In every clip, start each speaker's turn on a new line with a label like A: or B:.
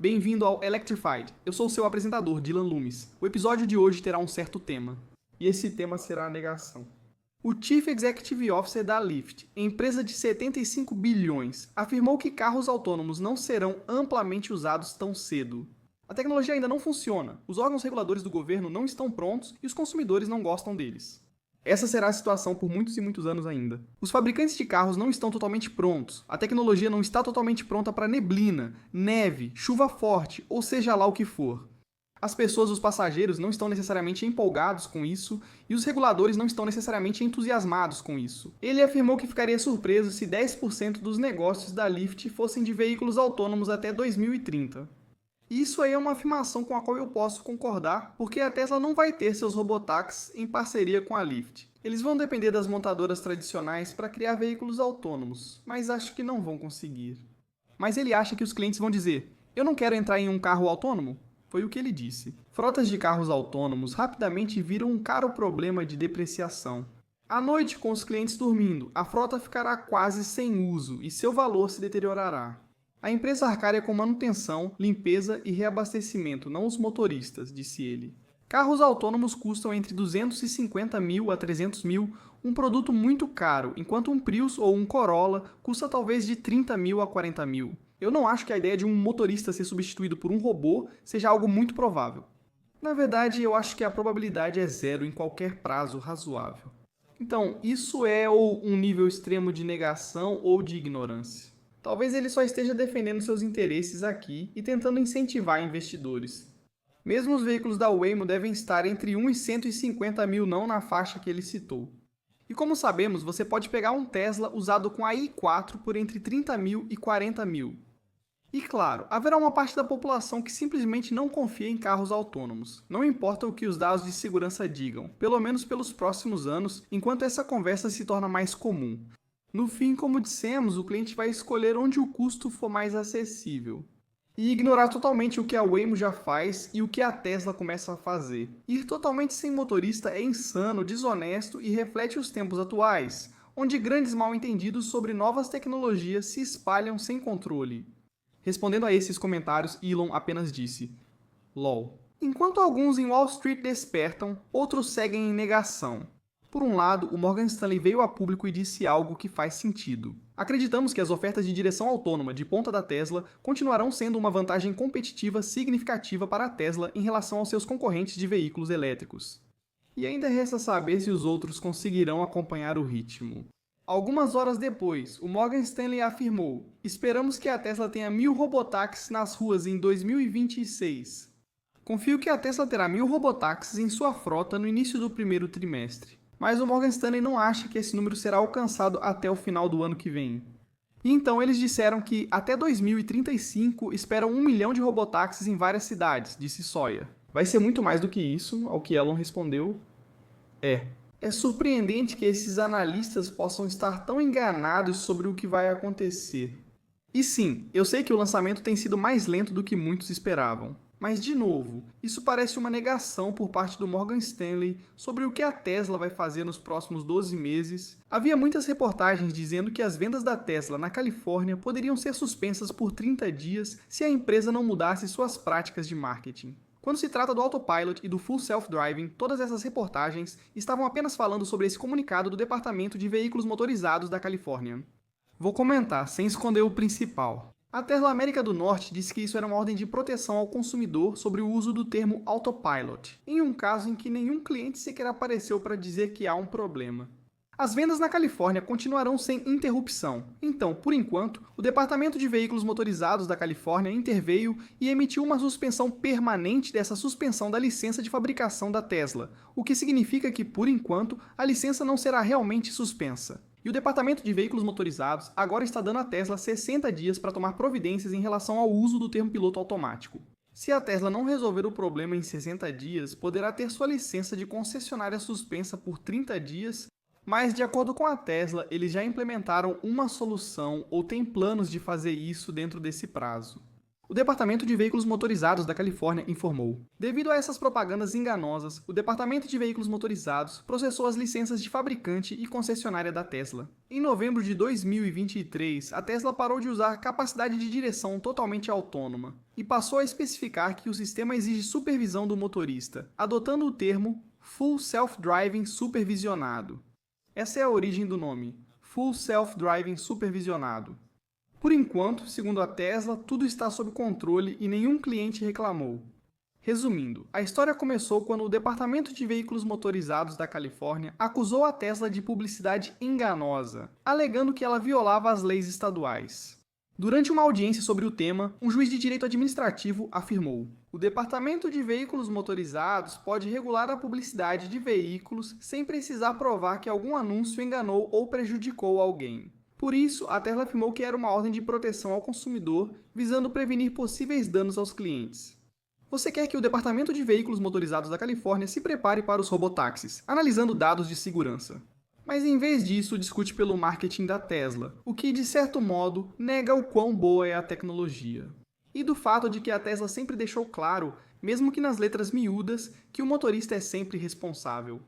A: Bem-vindo ao Electrified. Eu sou o seu apresentador, Dylan Loomis. O episódio de hoje terá um certo tema. E esse tema será a negação. O Chief Executive Officer da Lyft, empresa de 75 bilhões, afirmou que carros autônomos não serão amplamente usados tão cedo. A tecnologia ainda não funciona, os órgãos reguladores do governo não estão prontos e os consumidores não gostam deles. Essa será a situação por muitos e muitos anos ainda. Os fabricantes de carros não estão totalmente prontos, a tecnologia não está totalmente pronta para neblina, neve, chuva forte, ou seja lá o que for. As pessoas, os passageiros, não estão necessariamente empolgados com isso e os reguladores não estão necessariamente entusiasmados com isso. Ele afirmou que ficaria surpreso se 10% dos negócios da Lyft fossem de veículos autônomos até 2030. Isso aí é uma afirmação com a qual eu posso concordar, porque a Tesla não vai ter seus robotáxis em parceria com a Lyft. Eles vão depender das montadoras tradicionais para criar veículos autônomos, mas acho que não vão conseguir. Mas ele acha que os clientes vão dizer: eu não quero entrar em um carro autônomo? Foi o que ele disse. Frotas de carros autônomos rapidamente viram um caro problema de depreciação. À noite, com os clientes dormindo, a frota ficará quase sem uso e seu valor se deteriorará. A empresa arcaria com manutenção, limpeza e reabastecimento, não os motoristas, disse ele. Carros autônomos custam entre 250 mil a 300 mil, um produto muito caro, enquanto um Prius ou um Corolla custa talvez de 30 mil a 40 mil. Eu não acho que a ideia de um motorista ser substituído por um robô seja algo muito provável. Na verdade, eu acho que a probabilidade é zero em qualquer prazo razoável. Então, isso é ou um nível extremo de negação ou de ignorância. Talvez ele só esteja defendendo seus interesses aqui e tentando incentivar investidores. Mesmo os veículos da Waymo devem estar entre 1 e 150 mil não na faixa que ele citou. E como sabemos, você pode pegar um Tesla usado com a i4 por entre 30 mil e 40 mil. E claro, haverá uma parte da população que simplesmente não confia em carros autônomos. Não importa o que os dados de segurança digam, pelo menos pelos próximos anos, enquanto essa conversa se torna mais comum. No fim, como dissemos, o cliente vai escolher onde o custo for mais acessível. E ignorar totalmente o que a Waymo já faz e o que a Tesla começa a fazer. Ir totalmente sem motorista é insano, desonesto e reflete os tempos atuais, onde grandes mal-entendidos sobre novas tecnologias se espalham sem controle. Respondendo a esses comentários, Elon apenas disse: LOL. Enquanto alguns em Wall Street despertam, outros seguem em negação. Por um lado, o Morgan Stanley veio a público e disse algo que faz sentido. Acreditamos que as ofertas de direção autônoma de ponta da Tesla continuarão sendo uma vantagem competitiva significativa para a Tesla em relação aos seus concorrentes de veículos elétricos. E ainda resta saber se os outros conseguirão acompanhar o ritmo. Algumas horas depois, o Morgan Stanley afirmou: esperamos que a Tesla tenha 1000 robotáxis nas ruas em 2026. Confio que a Tesla terá 1000 robotáxis em sua frota no início do primeiro trimestre. Mas o Morgan Stanley não acha que esse número será alcançado até o final do ano que vem. E então eles disseram que até 2035 esperam 1 milhão de robotáxis em várias cidades, disse Sawyer. Vai ser muito mais do que isso, ao que Elon respondeu: É surpreendente que esses analistas possam estar tão enganados sobre o que vai acontecer. E sim, eu sei que o lançamento tem sido mais lento do que muitos esperavam. Mas, de novo, isso parece uma negação por parte do Morgan Stanley sobre o que a Tesla vai fazer nos próximos 12 meses. Havia muitas reportagens dizendo que as vendas da Tesla na Califórnia poderiam ser suspensas por 30 dias se a empresa não mudasse suas práticas de marketing. Quando se trata do Autopilot e do Full Self-Driving, todas essas reportagens estavam apenas falando sobre esse comunicado do Departamento de Veículos Motorizados da Califórnia. Vou comentar, sem esconder o principal. A Tesla América do Norte disse que isso era uma ordem de proteção ao consumidor sobre o uso do termo Autopilot, em um caso em que nenhum cliente sequer apareceu para dizer que há um problema. As vendas na Califórnia continuarão sem interrupção. Então, por enquanto, o Departamento de Veículos Motorizados da Califórnia interveio e emitiu uma suspensão permanente dessa suspensão da licença de fabricação da Tesla, o que significa que, por enquanto, a licença não será realmente suspensa. E o Departamento de Veículos Motorizados agora está dando à Tesla 60 dias para tomar providências em relação ao uso do termo piloto automático. Se a Tesla não resolver o problema em 60 dias, poderá ter sua licença de concessionária suspensa por 30 dias, mas de acordo com a Tesla, eles já implementaram uma solução ou têm planos de fazer isso dentro desse prazo. O Departamento de Veículos Motorizados da Califórnia informou. Devido a essas propagandas enganosas, o Departamento de Veículos Motorizados processou as licenças de fabricante e concessionária da Tesla. Em novembro de 2023, a Tesla parou de usar capacidade de direção totalmente autônoma e passou a especificar que o sistema exige supervisão do motorista, adotando o termo Full Self-Driving Supervisionado. Essa é a origem do nome, Full Self-Driving Supervisionado. Por enquanto, segundo a Tesla, tudo está sob controle e nenhum cliente reclamou. Resumindo, a história começou quando o Departamento de Veículos Motorizados da Califórnia acusou a Tesla de publicidade enganosa, alegando que ela violava as leis estaduais. Durante uma audiência sobre o tema, um juiz de direito administrativo afirmou: o Departamento de Veículos Motorizados pode regular a publicidade de veículos sem precisar provar que algum anúncio enganou ou prejudicou alguém. Por isso, a Tesla afirmou que era uma ordem de proteção ao consumidor, visando prevenir possíveis danos aos clientes. Você quer que o Departamento de Veículos Motorizados da Califórnia se prepare para os robotáxis, analisando dados de segurança. Mas em vez disso, discute pelo marketing da Tesla, o que, de certo modo, nega o quão boa é a tecnologia. E do fato de que a Tesla sempre deixou claro, mesmo que nas letras miúdas, que o motorista é sempre responsável.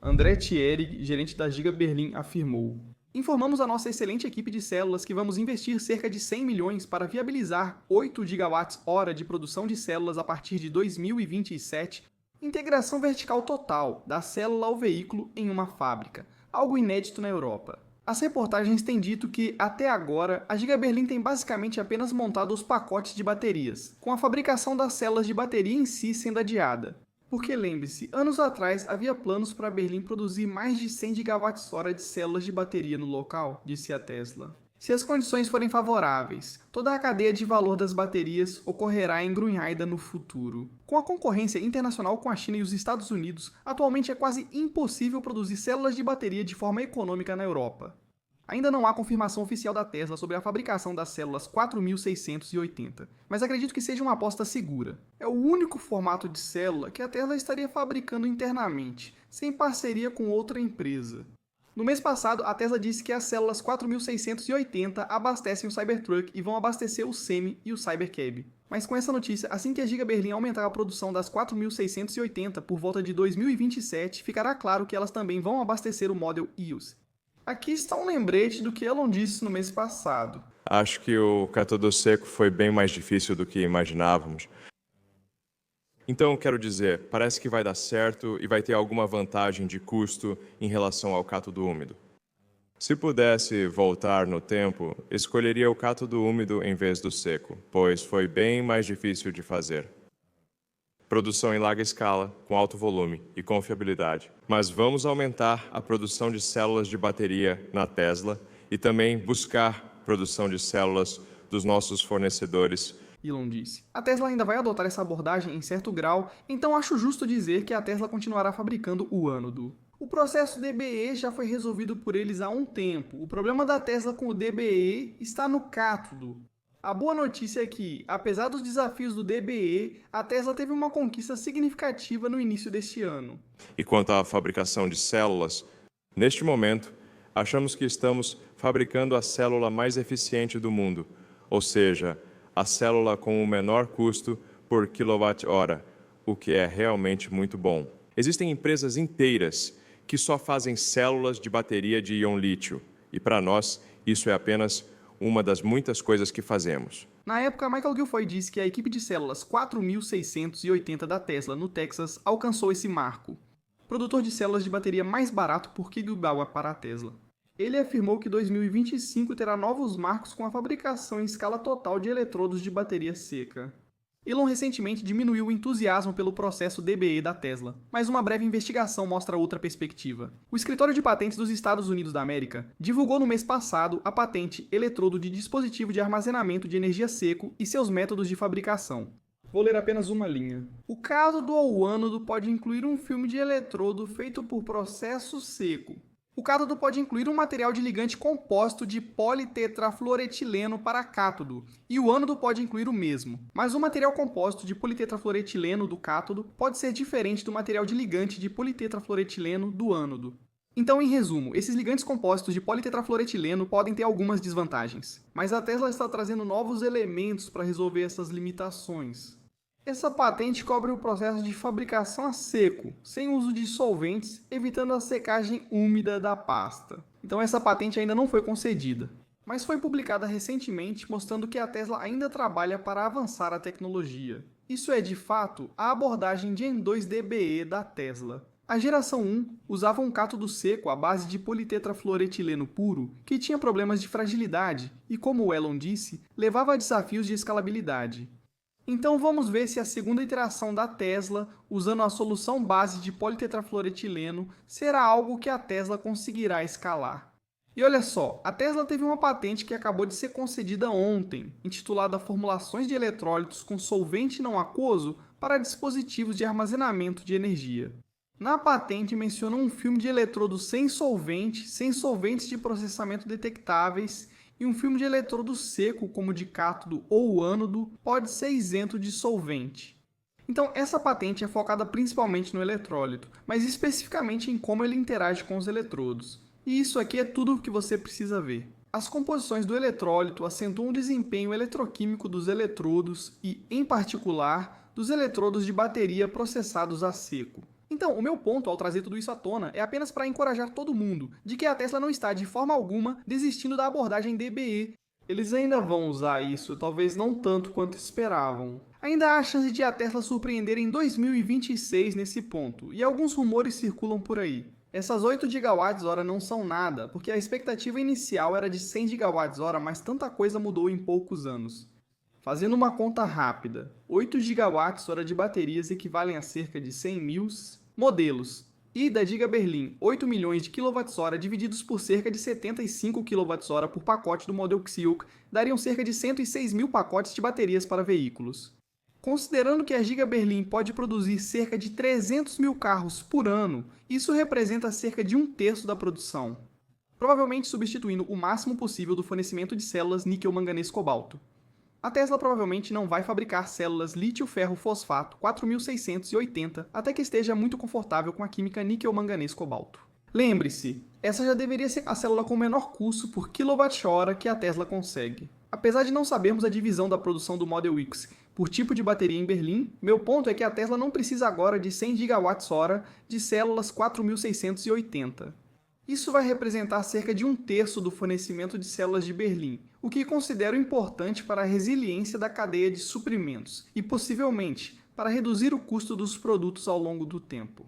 A: André Thierry, gerente da Giga Berlin, afirmou: informamos a nossa excelente equipe de células que vamos investir cerca de 100 milhões para viabilizar 8 gigawatts-hora de produção de células a partir de 2027, integração vertical total da célula ao veículo em uma fábrica, algo inédito na Europa. As reportagens têm dito que, até agora, a Giga Berlin tem basicamente apenas montado os pacotes de baterias, com a fabricação das células de bateria em si sendo adiada. Porque lembre-se, anos atrás havia planos para Berlim produzir mais de 100 gigawatts-hora de células de bateria no local, disse a Tesla. Se as condições forem favoráveis, toda a cadeia de valor das baterias ocorrerá em Grünheide no futuro. Com a concorrência internacional com a China e os Estados Unidos, atualmente é quase impossível produzir células de bateria de forma econômica na Europa. Ainda não há confirmação oficial da Tesla sobre a fabricação das células 4680, mas acredito que seja uma aposta segura. É o único formato de célula que a Tesla estaria fabricando internamente, sem parceria com outra empresa. No mês passado, a Tesla disse que as células 4680 abastecem o Cybertruck e vão abastecer o Semi e o Cybercab. Mas com essa notícia, assim que a Giga Berlin aumentar a produção das 4680 por volta de 2027, ficará claro que elas também vão abastecer o Model EOS. Aqui está um lembrete do que Elon disse no mês passado.
B: Acho que o cátodo seco foi bem mais difícil do que imaginávamos. Então, quero dizer, parece que vai dar certo e vai ter alguma vantagem de custo em relação ao cátodo úmido. Se pudesse voltar no tempo, escolheria o cátodo úmido em vez do seco, pois foi bem mais difícil de fazer. Produção em larga escala, com alto volume e confiabilidade. Mas vamos aumentar a produção de células de bateria na Tesla e também buscar produção de células dos nossos fornecedores.
A: Elon disse. A Tesla ainda vai adotar essa abordagem em certo grau, então acho justo dizer que a Tesla continuará fabricando o ânodo. O processo DBE já foi resolvido por eles há um tempo. O problema da Tesla com o DBE está no cátodo. A boa notícia é que, apesar dos desafios do DBE, a Tesla teve uma conquista significativa no início deste ano.
B: E quanto à fabricação de células, neste momento, achamos que estamos fabricando a célula mais eficiente do mundo, ou seja, a célula com o menor custo por quilowatt-hora, o que é realmente muito bom. Existem empresas inteiras que só fazem células de bateria de íon lítio, e para nós isso é apenas uma das muitas coisas que fazemos.
A: Na época, Michael Guilfoyle disse que a equipe de células 4680 da Tesla, no Texas, alcançou esse marco. Produtor de células de bateria mais barato por quilowatt para a Tesla. Ele afirmou que 2025 terá novos marcos com a fabricação em escala total de eletrodos de bateria seca. Elon recentemente diminuiu o entusiasmo pelo processo DBE da Tesla, mas uma breve investigação mostra outra perspectiva. O Escritório de Patentes dos Estados Unidos da América divulgou no mês passado a patente Eletrodo de Dispositivo de Armazenamento de Energia Seco e seus métodos de fabricação. Vou ler apenas uma linha. O cátodo ou ânodo pode incluir um filme de eletrodo feito por processo seco. O cátodo pode incluir um material de ligante composto de politetrafluoretileno para cátodo, e o ânodo pode incluir o mesmo. Mas o material composto de politetrafluoretileno do cátodo pode ser diferente do material de ligante de politetrafluoretileno do ânodo. Então, em resumo, esses ligantes compostos de politetrafluoretileno podem ter algumas desvantagens, mas a Tesla está trazendo novos elementos para resolver essas limitações. Essa patente cobre o processo de fabricação a seco, sem uso de solventes, evitando a secagem úmida da pasta. Então essa patente ainda não foi concedida, mas foi publicada recentemente mostrando que a Tesla ainda trabalha para avançar a tecnologia. Isso é, de fato, a abordagem Gen 2 DBE da Tesla. A geração 1 usava um cátodo seco à base de politetrafluoretileno puro que tinha problemas de fragilidade e, como o Elon disse, levava a desafios de escalabilidade. Então vamos ver se a segunda iteração da Tesla, usando a solução base de politetrafluoretileno, será algo que a Tesla conseguirá escalar. E olha só, a Tesla teve uma patente que acabou de ser concedida ontem, intitulada Formulações de Eletrólitos com Solvente Não Aquoso para Dispositivos de Armazenamento de Energia. Na patente menciona um filme de eletrodo sem solvente, sem solventes de processamento detectáveis, e um filme de eletrodo seco, como de cátodo ou ânodo, pode ser isento de solvente. Então, essa patente é focada principalmente no eletrólito, mas especificamente em como ele interage com os eletrodos. E isso aqui é tudo o que você precisa ver. As composições do eletrólito acentuam o desempenho eletroquímico dos eletrodos e, em particular, dos eletrodos de bateria processados a seco. Então, o meu ponto ao trazer tudo isso à tona é apenas para encorajar todo mundo de que a Tesla não está de forma alguma desistindo da abordagem DBE. Eles ainda vão usar isso, talvez não tanto quanto esperavam. Ainda há chance de a Tesla surpreender em 2026 nesse ponto, e alguns rumores circulam por aí. Essas 8 GWh não são nada, porque a expectativa inicial era de 100 GWh, mas tanta coisa mudou em poucos anos. Fazendo uma conta rápida, 8 GWh de baterias equivalem a cerca de 100 mil modelos. E da Giga Berlin, 8 milhões de kWh divididos por cerca de 75 kWh por pacote do Model Silk dariam cerca de 106 mil pacotes de baterias para veículos. Considerando que a Giga Berlin pode produzir cerca de 300 mil carros por ano, isso representa cerca de 1/3 da produção, provavelmente substituindo o máximo possível do fornecimento de células níquel-manganês-cobalto. A Tesla provavelmente não vai fabricar células lítio-ferro-fosfato 4680 até que esteja muito confortável com a química níquel-manganês-cobalto. Lembre-se, essa já deveria ser a célula com menor custo por kWh que a Tesla consegue. Apesar de não sabermos a divisão da produção do Model X por tipo de bateria em Berlim, meu ponto é que a Tesla não precisa agora de 100 GWh de células 4680. Isso vai representar cerca de 1/3 do fornecimento de células de Berlim, o que considero importante para a resiliência da cadeia de suprimentos e, possivelmente, para reduzir o custo dos produtos ao longo do tempo.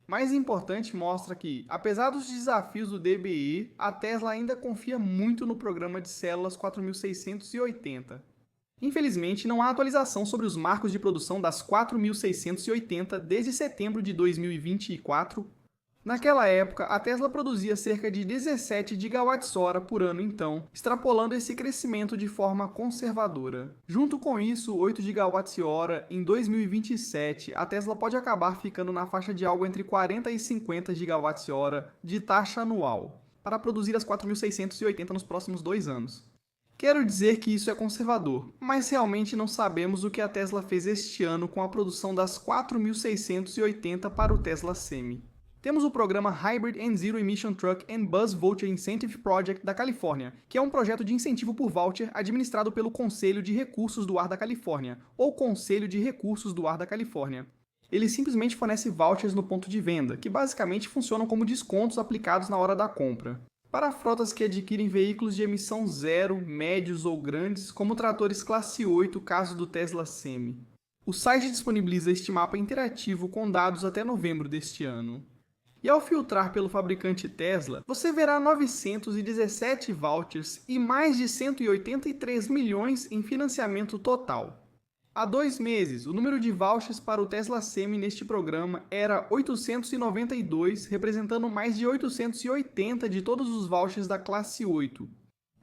A: Mais importante, mostra que, apesar dos desafios do DBE, a Tesla ainda confia muito no programa de células 4680. Infelizmente, não há atualização sobre os marcos de produção das 4680 desde setembro de 2024. Naquela época, a Tesla produzia cerca de 17 GWh por ano então, extrapolando esse crescimento de forma conservadora. Junto com isso, 8 GWh em 2027, a Tesla pode acabar ficando na faixa de algo entre 40 e 50 GWh de taxa anual, para produzir as 4680 nos próximos 2 anos. Quero dizer que isso é conservador, mas realmente não sabemos o que a Tesla fez este ano com a produção das 4680 para o Tesla Semi. Temos o programa Hybrid and Zero Emission Truck and Bus Voucher Incentive Project da Califórnia, que é um projeto de incentivo por voucher administrado pelo Conselho de Recursos do Ar da Califórnia, ou Conselho de Recursos do Ar da Califórnia. Ele simplesmente fornece vouchers no ponto de venda, que basicamente funcionam como descontos aplicados na hora da compra, para frotas que adquirem veículos de emissão zero, médios ou grandes, como tratores classe 8, caso do Tesla Semi. O site disponibiliza este mapa interativo com dados até novembro deste ano. E ao filtrar pelo fabricante Tesla, você verá 917 vouchers e mais de 183 milhões em financiamento total. Há 2 meses, o número de vouchers para o Tesla Semi neste programa era 892, representando mais de 880 de todos os vouchers da classe 8.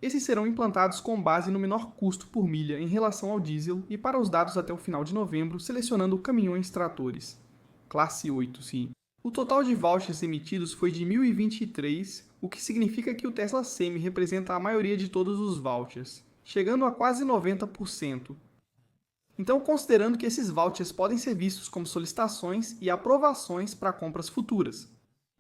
A: Esses serão implantados com base no menor custo por milha em relação ao diesel e para os dados até o final de novembro, selecionando caminhões tratores. Classe 8, sim. O total de vouchers emitidos foi de 1.023, o que significa que o Tesla Semi representa a maioria de todos os vouchers, chegando a quase 90%. Então, considerando que esses vouchers podem ser vistos como solicitações e aprovações para compras futuras.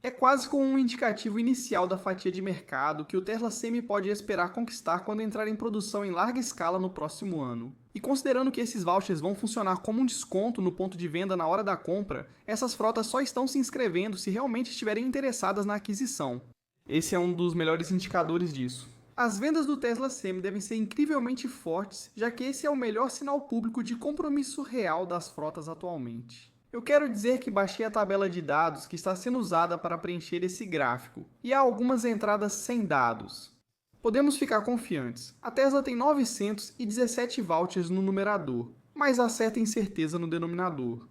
A: É quase como um indicativo inicial da fatia de mercado que o Tesla Semi pode esperar conquistar quando entrar em produção em larga escala no próximo ano. E considerando que esses vouchers vão funcionar como um desconto no ponto de venda na hora da compra, essas frotas só estão se inscrevendo se realmente estiverem interessadas na aquisição. Esse é um dos melhores indicadores disso. As vendas do Tesla Semi devem ser incrivelmente fortes, já que esse é o melhor sinal público de compromisso real das frotas atualmente. Eu quero dizer que baixei a tabela de dados que está sendo usada para preencher esse gráfico, e há algumas entradas sem dados. Podemos ficar confiantes. A Tesla tem 917 vouchers no numerador, mas há certa incerteza no denominador.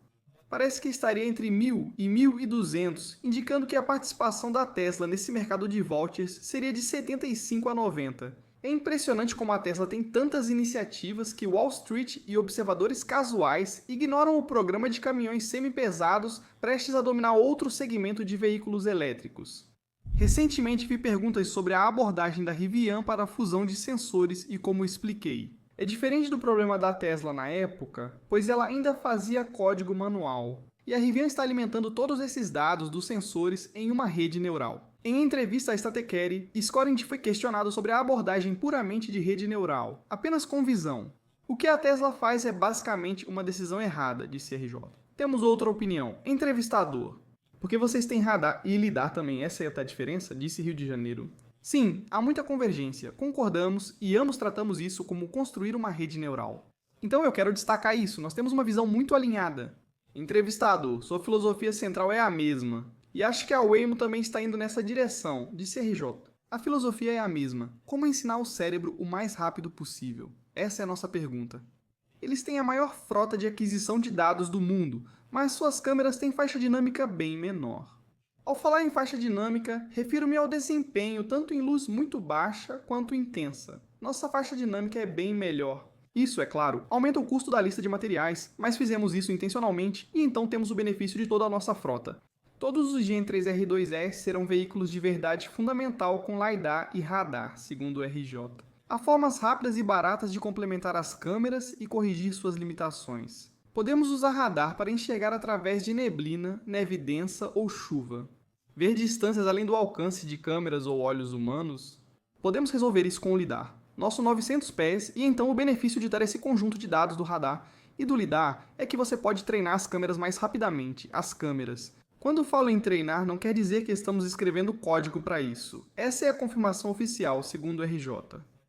A: Parece que estaria entre 1.000 e 1.200, indicando que a participação da Tesla nesse mercado de vouchers seria de 75 a 90. É impressionante como a Tesla tem tantas iniciativas que Wall Street e observadores casuais ignoram o programa de caminhões semi-pesados prestes a dominar outro segmento de veículos elétricos. Recentemente vi perguntas sobre a abordagem da Rivian para a fusão de sensores e como expliquei. É diferente do problema da Tesla na época, pois ela ainda fazia código manual, e a Rivian está alimentando todos esses dados dos sensores em uma rede neural. Em entrevista à Statecare, Scoring foi questionado sobre a abordagem puramente de rede neural, apenas com visão. O que a Tesla faz é basicamente uma decisão errada, disse RJ. Temos outra opinião. Entrevistador. Porque vocês têm radar e lidar também, essa é a diferença, disse Rio de Janeiro. Sim, há muita convergência, concordamos e ambos tratamos isso como construir uma rede neural. Então eu quero destacar isso, nós temos uma visão muito alinhada. Entrevistador, sua filosofia central é a mesma. E acho que a Waymo também está indo nessa direção, disse RJ. A filosofia é a mesma. Como ensinar o cérebro o mais rápido possível? Essa é a nossa pergunta. Eles têm a maior frota de aquisição de dados do mundo, mas suas câmeras têm faixa dinâmica bem menor. Ao falar em faixa dinâmica, refiro-me ao desempenho tanto em luz muito baixa quanto intensa. Nossa faixa dinâmica é bem melhor. Isso, é claro, aumenta o custo da lista de materiais, mas fizemos isso intencionalmente e então temos o benefício de toda a nossa frota. Todos os Gen 3 R2S serão veículos de verdade fundamental com LiDAR e radar, segundo o RJ. Há formas rápidas e baratas de complementar as câmeras e corrigir suas limitações. Podemos usar radar para enxergar através de neblina, neve densa ou chuva. Ver distâncias além do alcance de câmeras ou olhos humanos. Podemos resolver isso com o LiDAR. Nosso 900 pés e então o benefício de dar esse conjunto de dados do radar e do LiDAR é que você pode treinar as câmeras mais rapidamente, as câmeras. Quando falo em treinar, não quer dizer que estamos escrevendo código para isso. Essa é a confirmação oficial, segundo o RJ.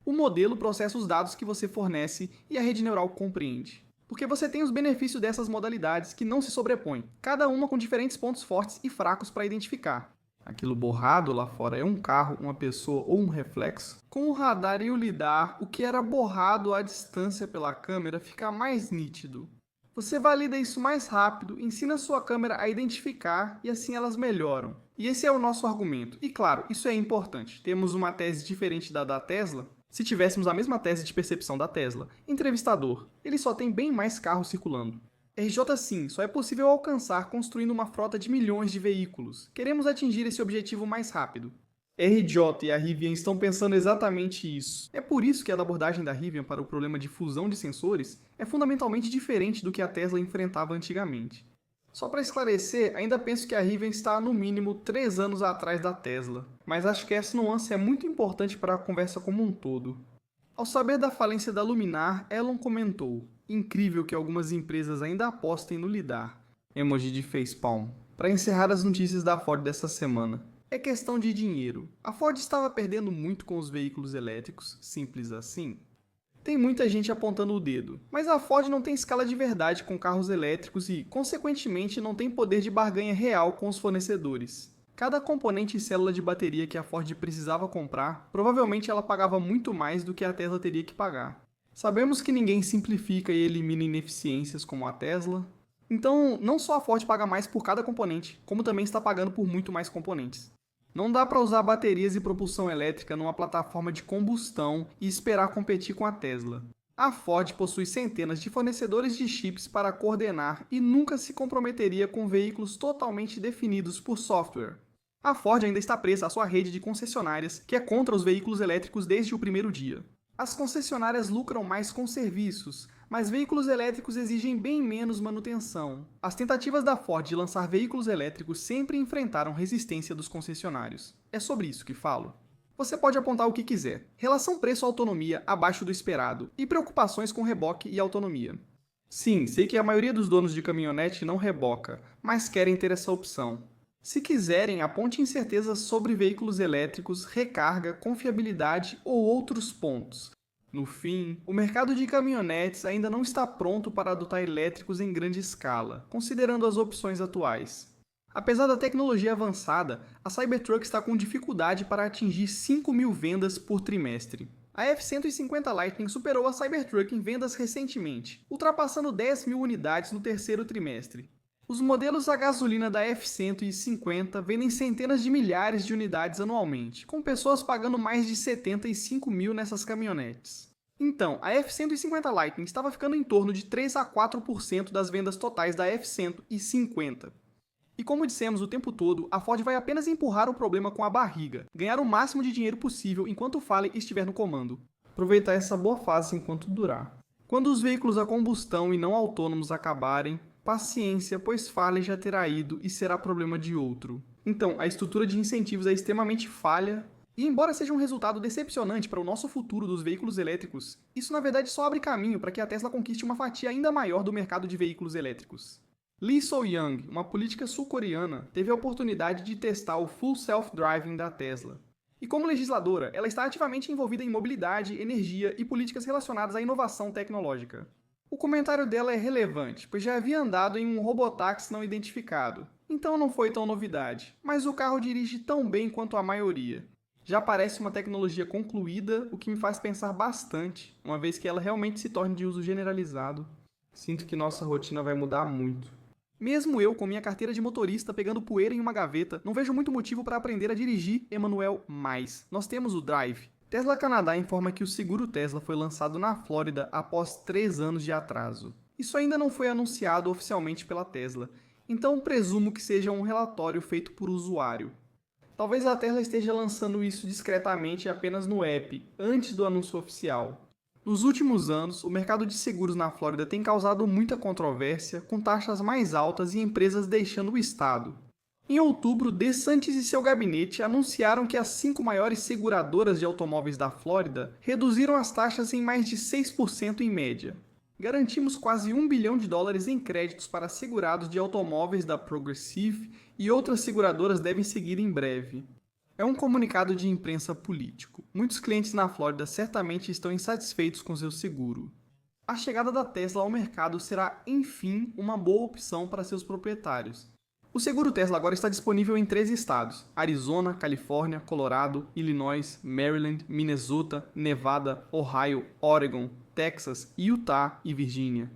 A: O modelo processa os dados que você fornece e a rede neural compreende. Porque você tem os benefícios dessas modalidades que não se sobrepõem, cada uma com diferentes pontos fortes e fracos para identificar. Aquilo borrado lá fora é um carro, uma pessoa ou um reflexo? Com o radar e o LiDAR, o que era borrado à distância pela câmera fica mais nítido. Você valida isso mais rápido, ensina sua câmera a identificar e assim elas melhoram. E esse é o nosso argumento. E claro, isso é importante. Temos uma tese diferente da Tesla. Se tivéssemos a mesma tese de percepção da Tesla, entrevistador, ele só tem bem mais carros circulando. RJ sim, só é possível alcançar construindo uma frota de milhões de veículos. Queremos atingir esse objetivo mais rápido. RJ e a Rivian estão pensando exatamente isso. É por isso que a abordagem da Rivian para o problema de fusão de sensores é fundamentalmente diferente do que a Tesla enfrentava antigamente. Só para esclarecer, ainda penso que a Rivian está no mínimo 3 anos atrás da Tesla, mas acho que essa nuance é muito importante para a conversa como um todo. Ao saber da falência da Luminar, Elon comentou: incrível que algumas empresas ainda apostem no LiDAR. Emoji de facepalm. Para encerrar as notícias da Ford dessa semana. É questão de dinheiro. A Ford estava perdendo muito com os veículos elétricos, simples assim. Tem muita gente apontando o dedo, mas a Ford não tem escala de verdade com carros elétricos e, consequentemente, não tem poder de barganha real com os fornecedores. Cada componente e célula de bateria que a Ford precisava comprar, provavelmente ela pagava muito mais do que a Tesla teria que pagar. Sabemos que ninguém simplifica e elimina ineficiências como a Tesla. Então, não só a Ford paga mais por cada componente, como também está pagando por muito mais componentes. Não dá para usar baterias e propulsão elétrica numa plataforma de combustão e esperar competir com a Tesla. A Ford possui centenas de fornecedores de chips para coordenar e nunca se comprometeria com veículos totalmente definidos por software. A Ford ainda está presa à sua rede de concessionárias, que é contra os veículos elétricos desde o primeiro dia. As concessionárias lucram mais com serviços, Mas veículos elétricos exigem bem menos manutenção. As tentativas da Ford de lançar veículos elétricos sempre enfrentaram resistência dos concessionários. É sobre isso que falo. Você pode apontar o que quiser. Relação preço-autonomia abaixo do esperado e preocupações com reboque e autonomia. Sim, sei que a maioria dos donos de caminhonete não reboca, mas querem ter essa opção. Se quiserem, aponte incertezas sobre veículos elétricos, recarga, confiabilidade ou outros pontos. No fim, o mercado de caminhonetes ainda não está pronto para adotar elétricos em grande escala, considerando as opções atuais. Apesar da tecnologia avançada, a Cybertruck está com dificuldade para atingir 5.000 vendas por trimestre. A F-150 Lightning superou a Cybertruck em vendas recentemente, ultrapassando 10.000 unidades no terceiro trimestre. Os modelos a gasolina da F-150 vendem centenas de milhares de unidades anualmente, com pessoas pagando mais de 75.000 nessas caminhonetes. Então, a F-150 Lightning estava ficando em torno de 3 a 4% das vendas totais da F-150. E como dissemos o tempo todo, a Ford vai apenas empurrar o problema com a barriga, ganhar o máximo de dinheiro possível enquanto o Farley estiver no comando. Aproveitar essa boa fase enquanto durar. Quando os veículos a combustão e não autônomos acabarem, paciência, pois Farley já terá ido e será problema de outro. Então, a estrutura de incentivos é extremamente falha, e embora seja um resultado decepcionante para o nosso futuro dos veículos elétricos, isso na verdade só abre caminho para que a Tesla conquiste uma fatia ainda maior do mercado de veículos elétricos. Lee So-young, uma política sul-coreana, teve a oportunidade de testar o Full Self-Driving da Tesla. E como legisladora, ela está ativamente envolvida em mobilidade, energia e políticas relacionadas à inovação tecnológica. O comentário dela é relevante, pois já havia andado em um robotáxi não identificado, então não foi tão novidade, mas o carro dirige tão bem quanto a maioria. Já parece uma tecnologia concluída, o que me faz pensar bastante, uma vez que ela realmente se torne de uso generalizado. Sinto que nossa rotina vai mudar muito. Mesmo eu, com minha carteira de motorista pegando poeira em uma gaveta, não vejo muito motivo para aprender a dirigir, Emanuel, mais. Nós temos o Drive. Tesla Canadá informa que o seguro Tesla foi lançado na Flórida após 3 anos de atraso. Isso ainda não foi anunciado oficialmente pela Tesla, então presumo que seja um relatório feito por usuário. Talvez a Tesla esteja lançando isso discretamente apenas no app, antes do anúncio oficial. Nos últimos anos, o mercado de seguros na Flórida tem causado muita controvérsia, com taxas mais altas e empresas deixando o estado. Em outubro, DeSantis e seu gabinete anunciaram que as 5 maiores seguradoras de automóveis da Flórida reduziram as taxas em mais de 6% em média. Garantimos quase $1 bilhão em créditos para segurados de automóveis da Progressive e outras seguradoras devem seguir em breve. É um comunicado de imprensa político. Muitos clientes na Flórida certamente estão insatisfeitos com seu seguro. A chegada da Tesla ao mercado será, enfim, uma boa opção para seus proprietários. O seguro Tesla agora está disponível em 13 estados: Arizona, Califórnia, Colorado, Illinois, Maryland, Minnesota, Nevada, Ohio, Oregon, Texas, Utah e Virgínia.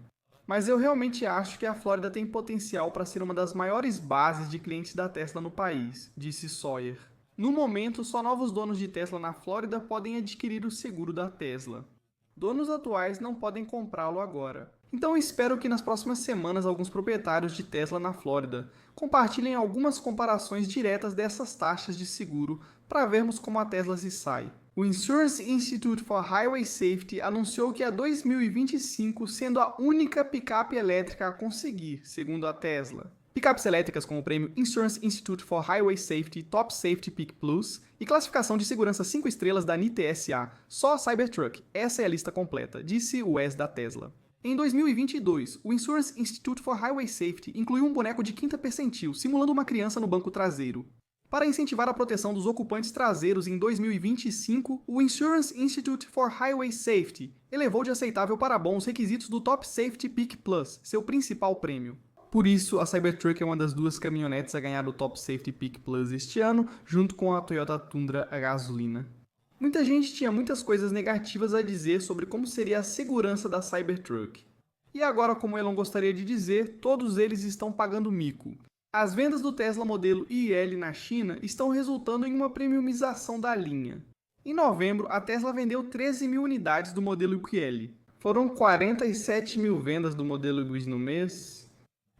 A: Mas eu realmente acho que a Flórida tem potencial para ser uma das maiores bases de clientes da Tesla no país, disse Sawyer. No momento, só novos donos de Tesla na Flórida podem adquirir o seguro da Tesla. Donos atuais não podem comprá-lo agora. Então espero que nas próximas semanas alguns proprietários de Tesla na Flórida compartilhem algumas comparações diretas dessas taxas de seguro para vermos como a Tesla se sai. O Insurance Institute for Highway Safety anunciou que a 2025 sendo a única picape elétrica a conseguir, segundo a Tesla. Picapes elétricas com o prêmio Insurance Institute for Highway Safety Top Safety Pick Plus e classificação de segurança 5 estrelas da NTSA, só a Cybertruck, essa é a lista completa, disse Wes da Tesla. Em 2022, o Insurance Institute for Highway Safety incluiu um boneco de quinta percentil, simulando uma criança no banco traseiro. Para incentivar a proteção dos ocupantes traseiros em 2025, o Insurance Institute for Highway Safety elevou de aceitável para bom os requisitos do Top Safety Pick Plus, seu principal prêmio. Por isso, a Cybertruck é uma das 2 caminhonetes a ganhar o Top Safety Pick Plus este ano, junto com a Toyota Tundra a gasolina. Muita gente tinha muitas coisas negativas a dizer sobre como seria a segurança da Cybertruck. E agora, como Elon gostaria de dizer, todos eles estão pagando mico. As vendas do Tesla modelo IL na China estão resultando em uma premiumização da linha. Em novembro, a Tesla vendeu 13.000 unidades do modelo IL. Foram 47.000 vendas do modelo Ibis no mês.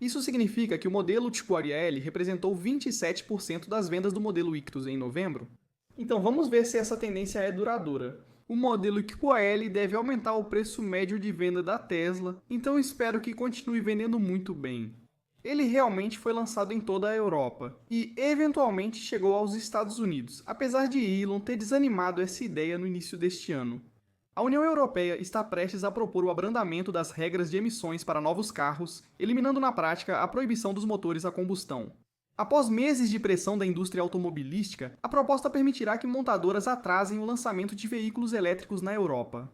A: Isso significa que o modelo tipo Ariel representou 27% das vendas do modelo Ictus em novembro. Então vamos ver se essa tendência é duradoura. O modelo QL deve aumentar o preço médio de venda da Tesla, então espero que continue vendendo muito bem. Ele realmente foi lançado em toda a Europa e, eventualmente, chegou aos Estados Unidos, apesar de Elon ter desanimado essa ideia no início deste ano. A União Europeia está prestes a propor o abrandamento das regras de emissões para novos carros, eliminando na prática a proibição dos motores a combustão. Após meses de pressão da indústria automobilística, a proposta permitirá que montadoras atrasem o lançamento de veículos elétricos na Europa.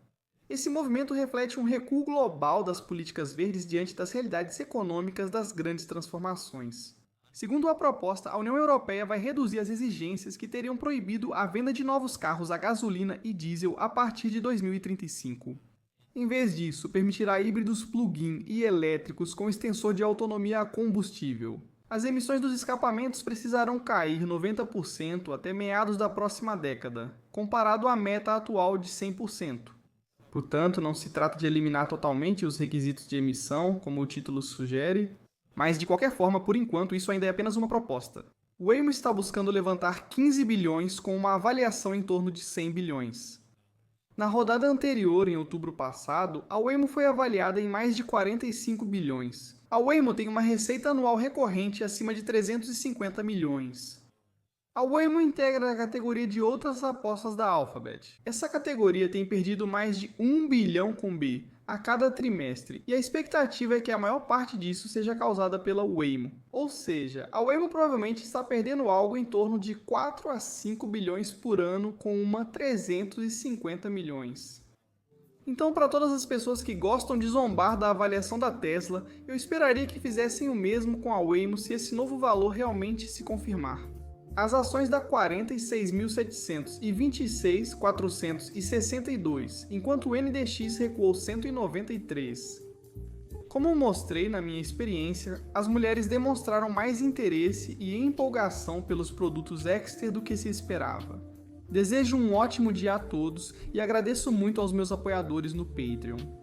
A: Esse movimento reflete um recuo global das políticas verdes diante das realidades econômicas das grandes transformações. Segundo a proposta, a União Europeia vai reduzir as exigências que teriam proibido a venda de novos carros a gasolina e diesel a partir de 2035. Em vez disso, permitirá híbridos plug-in e elétricos com extensor de autonomia a combustível. As emissões dos escapamentos precisarão cair 90% até meados da próxima década, comparado à meta atual de 100%. Portanto, não se trata de eliminar totalmente os requisitos de emissão, como o título sugere, mas de qualquer forma, por enquanto, isso ainda é apenas uma proposta. O Waymo está buscando levantar 15 bilhões com uma avaliação em torno de 100 bilhões. Na rodada anterior, em outubro passado, a Waymo foi avaliada em mais de 45 bilhões. A Waymo tem uma receita anual recorrente acima de 350 milhões. A Waymo integra a categoria de outras apostas da Alphabet. Essa categoria tem perdido mais de 1 bilhão com B a cada trimestre, e a expectativa é que a maior parte disso seja causada pela Waymo. Ou seja, a Waymo provavelmente está perdendo algo em torno de 4 a 5 bilhões por ano com uma 350 milhões. Então, para todas as pessoas que gostam de zombar da avaliação da Tesla, eu esperaria que fizessem o mesmo com a Waymo se esse novo valor realmente se confirmar. As ações da 46.700 e 26.462, enquanto o NDX recuou 193. Como mostrei na minha experiência, as mulheres demonstraram mais interesse e empolgação pelos produtos Exter do que se esperava. Desejo um ótimo dia a todos e agradeço muito aos meus apoiadores no Patreon.